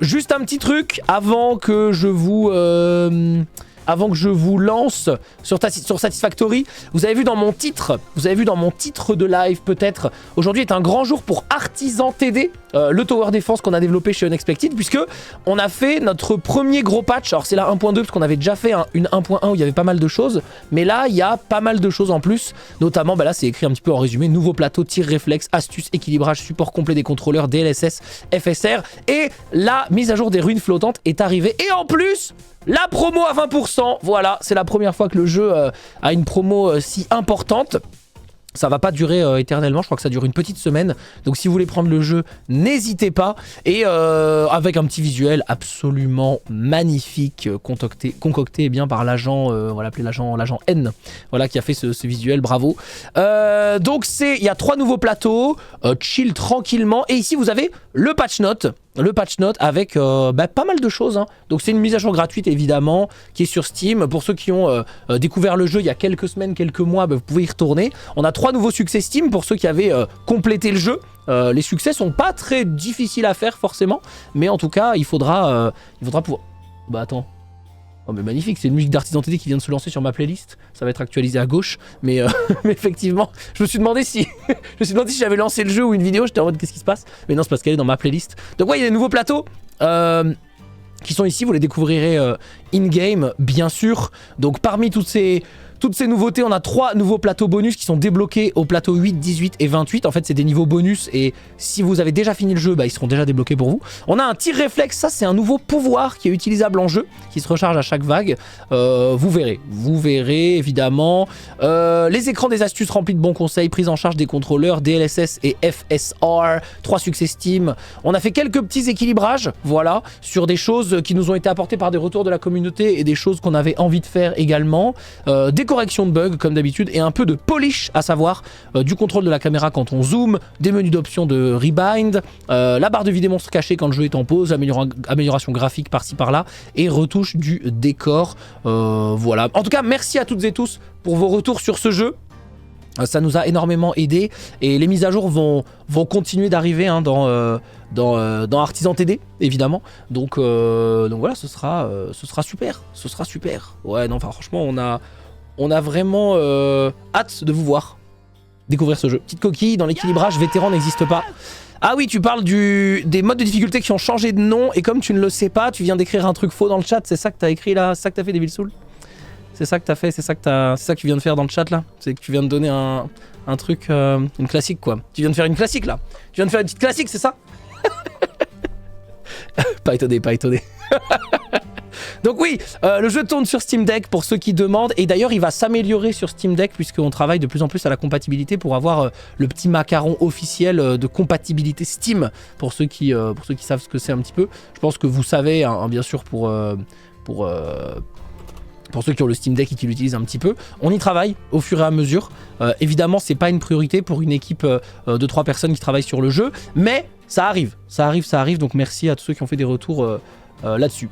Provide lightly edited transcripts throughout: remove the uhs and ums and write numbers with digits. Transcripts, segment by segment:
juste un petit truc avant que je vous lance sur Satisfactory. Vous avez vu dans mon titre, de live peut-être, aujourd'hui est un grand jour pour Artisan TD, le tower defense qu'on a développé chez Unexpected, puisque on a fait notre premier gros patch. Alors c'est la 1.2 parce qu'on avait déjà fait une 1.1 où il y avait pas mal de choses, mais là il y a pas mal de choses en plus, notamment là c'est écrit un petit peu en résumé: nouveau plateau, tir réflexe, astuce, équilibrage, support complet des contrôleurs, DLSS, FSR, et la mise à jour des ruines flottantes est arrivée, et en plus la promo à 20%, voilà, c'est la première fois que le jeu a une promo si importante. Ça va pas durer éternellement, je crois que ça dure une petite semaine. Donc si vous voulez prendre le jeu, n'hésitez pas. Et avec un petit visuel absolument magnifique, concocté bien par l'agent, on va l'appeler l'agent N, voilà, qui a fait ce visuel, bravo. Donc il y a 3 nouveaux plateaux, chill tranquillement. Et ici vous avez le patch note. Avec pas mal de choses, hein. Donc c'est une mise à jour gratuite évidemment qui est sur Steam. Pour ceux qui ont découvert le jeu il y a quelques semaines, quelques mois, vous pouvez y retourner. On a 3 nouveaux succès Steam pour ceux qui avaient complété le jeu. Les succès sont pas très difficiles à faire forcément, mais en tout cas il faudra pouvoir... Bah attends. Oh mais magnifique, c'est une musique d'Artisan TD qui vient de se lancer sur ma playlist. Ça va être actualisé à gauche, mais effectivement, je me suis demandé si j'avais lancé le jeu ou une vidéo. J'étais en mode qu'est-ce qui se passe, mais non, c'est parce qu'elle est dans ma playlist. Donc ouais, il y a des nouveaux plateaux qui sont ici, vous les découvrirez in-game bien sûr. Donc parmi toutes ces nouveautés, on a 3 nouveaux plateaux bonus qui sont débloqués au plateau 8, 18 et 28. En fait, c'est des niveaux bonus et si vous avez déjà fini le jeu, ils seront déjà débloqués pour vous. On a un tir réflexe, ça c'est un nouveau pouvoir qui est utilisable en jeu, qui se recharge à chaque vague. Vous verrez évidemment. Les écrans des astuces remplis de bons conseils, prise en charge des contrôleurs, DLSS et FSR, 3 succès Steam. On a fait quelques petits équilibrages, voilà, sur des choses qui nous ont été apportées par des retours de la communauté et des choses qu'on avait envie de faire également. Des corrections de bugs comme d'habitude et un peu de polish, à savoir du contrôle de la caméra quand on zoome, des menus d'options de rebind, la barre de vie des monstres cachés quand le jeu est en pause, amélioration graphique par-ci par-là et retouche du décor. Voilà. En tout cas, merci à toutes et tous pour vos retours sur ce jeu. Ça nous a énormément aidé et les mises à jour vont continuer d'arriver hein, dans Artisan TD évidemment. Donc voilà, ce sera super. Ouais, non, enfin franchement, on a vraiment hâte de vous voir découvrir ce jeu. Petite coquille, dans l'équilibrage, vétéran n'existe pas. Ah oui, tu parles des modes de difficulté qui ont changé de nom et comme tu ne le sais pas, tu viens d'écrire un truc faux dans le chat. C'est ça que t'as écrit là? C'est ça que t'as fait, Devil Soul? C'est ça que t'as fait? C'est ça que tu viens de faire dans le chat là? C'est que tu viens de donner un truc, une classique quoi. Tu viens de faire une classique là? Tu viens de faire une petite classique, c'est ça? Pas étonné. Donc oui, le jeu tourne sur Steam Deck pour ceux qui demandent. Et d'ailleurs, il va s'améliorer sur Steam Deck puisqu'on travaille de plus en plus à la compatibilité pour avoir le petit macaron officiel de compatibilité Steam. Pour ceux qui savent ce que c'est un petit peu. Je pense que vous savez, hein, bien sûr, pour ceux qui ont le Steam Deck et qui l'utilisent un petit peu. On y travaille au fur et à mesure. Évidemment, c'est pas une priorité pour une équipe de 3 personnes qui travaillent sur le jeu. Mais ça arrive. Donc merci à tous ceux qui ont fait des retours là-dessus.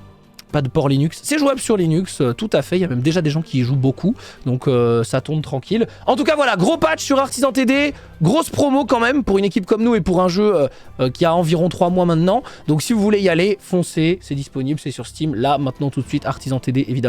Pas de port Linux. C'est jouable sur Linux, tout à fait. Il y a même déjà des gens qui y jouent beaucoup. Donc ça tourne tranquille. En tout cas, voilà, gros patch sur Artisan TD. Grosse promo quand même pour une équipe comme nous et pour un jeu qui a environ 3 mois maintenant. Donc si vous voulez y aller, foncez. C'est disponible, c'est sur Steam. Là, maintenant, tout de suite, Artisan TD, évidemment.